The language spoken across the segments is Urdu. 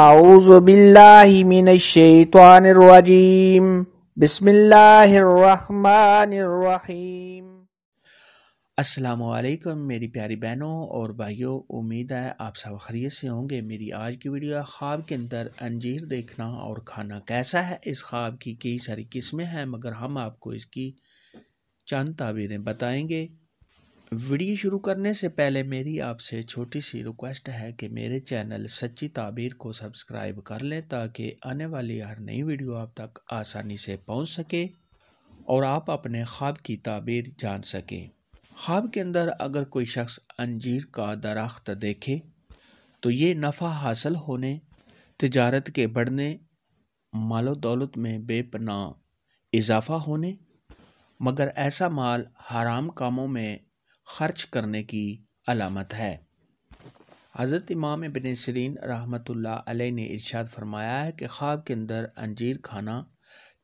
اعوذ باللہ من الشیطان الرجیم بسم اللہ الرحمن الرحیم۔ السلام علیکم میری پیاری بہنوں اور بھائیوں، امید ہے آپ سب خیریت سے ہوں گے۔ میری آج کی ویڈیو ہے خواب کے اندر انجیر دیکھنا اور کھانا کیسا ہے۔ اس خواب کی کئی ساری قسمیں ہیں مگر ہم آپ کو اس کی چند تعبیریں بتائیں گے۔ ویڈیو شروع کرنے سے پہلے میری آپ سے چھوٹی سی ریکویسٹ ہے کہ میرے چینل سچی تعبیر کو سبسکرائب کر لیں تاکہ آنے والی ہر نئی ویڈیو آپ تک آسانی سے پہنچ سکے اور آپ اپنے خواب کی تعبیر جان سکیں۔ خواب کے اندر اگر کوئی شخص انجیر کا درخت دیکھے تو یہ نفع حاصل ہونے، تجارت کے بڑھنے، مال و دولت میں بے پناہ اضافہ ہونے، مگر ایسا مال حرام کاموں میں خرچ کرنے کی علامت ہے۔ حضرت امام ابن سیرین رحمۃ اللہ علیہ نے ارشاد فرمایا ہے کہ خواب کے اندر انجیر کھانا،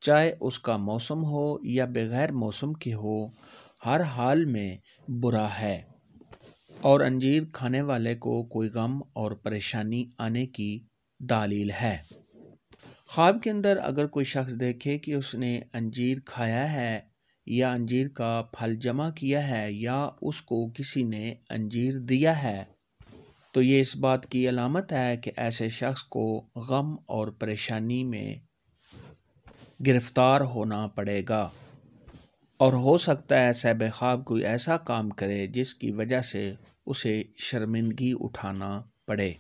چاہے اس کا موسم ہو یا بغیر موسم کے ہو، ہر حال میں برا ہے اور انجیر کھانے والے کو کوئی غم اور پریشانی آنے کی دلیل ہے۔ خواب کے اندر اگر کوئی شخص دیکھے کہ اس نے انجیر کھایا ہے یا انجیر کا پھل جمع کیا ہے یا اس کو کسی نے انجیر دیا ہے تو یہ اس بات کی علامت ہے کہ ایسے شخص کو غم اور پریشانی میں گرفتار ہونا پڑے گا اور ہو سکتا ہے صاحب خواب کوئی ایسا کام کرے جس کی وجہ سے اسے شرمندگی اٹھانا پڑے۔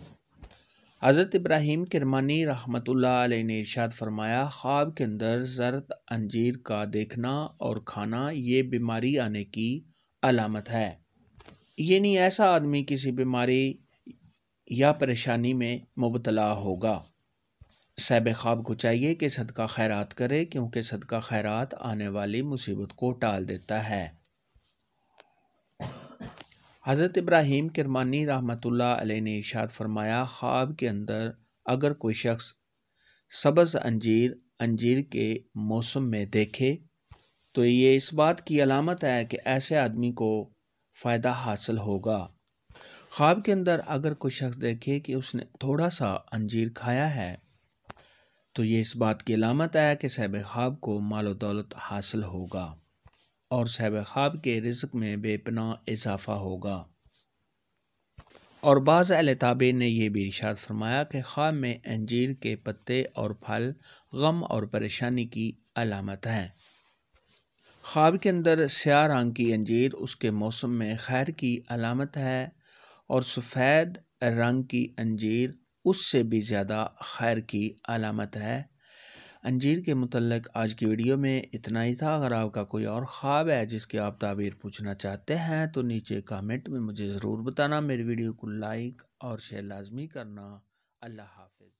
حضرت ابراہیم کرمانی رحمۃ اللہ علیہ نے ارشاد فرمایا، خواب کے اندر زرد انجیر کا دیکھنا اور کھانا یہ بیماری آنے کی علامت ہے، یعنی ایسا آدمی کسی بیماری یا پریشانی میں مبتلا ہوگا۔ صاحب خواب کو چاہیے کہ صدقہ خیرات کرے کیونکہ صدقہ خیرات آنے والی مصیبت کو ٹال دیتا ہے۔ حضرت ابراہیم کرمانی رحمۃ اللہ علیہ نے ارشاد فرمایا، خواب کے اندر اگر کوئی شخص سبز انجیر کے موسم میں دیکھے تو یہ اس بات کی علامت ہے کہ ایسے آدمی کو فائدہ حاصل ہوگا۔ خواب کے اندر اگر کوئی شخص دیکھے کہ اس نے تھوڑا سا انجیر کھایا ہے تو یہ اس بات کی علامت ہے کہ صاحب خواب کو مال و دولت حاصل ہوگا اور صاحب خواب کے رزق میں بے پناہ اضافہ ہوگا۔ اور بعض اہل تعبیر نے یہ بھی ارشاد فرمایا کہ خواب میں انجیر کے پتے اور پھل غم اور پریشانی کی علامت ہیں۔ خواب کے اندر سیاہ رنگ کی انجیر اس کے موسم میں خیر کی علامت ہے اور سفید رنگ کی انجیر اس سے بھی زیادہ خیر کی علامت ہے۔ انجیر کے متعلق آج کی ویڈیو میں اتنا ہی تھا۔ اگر آپ کا کوئی اور خواب ہے جس کی آپ تعبیر پوچھنا چاہتے ہیں تو نیچے کامنٹ میں مجھے ضرور بتانا۔ میری ویڈیو کو لائک اور شیئر لازمی کرنا۔ اللہ حافظ۔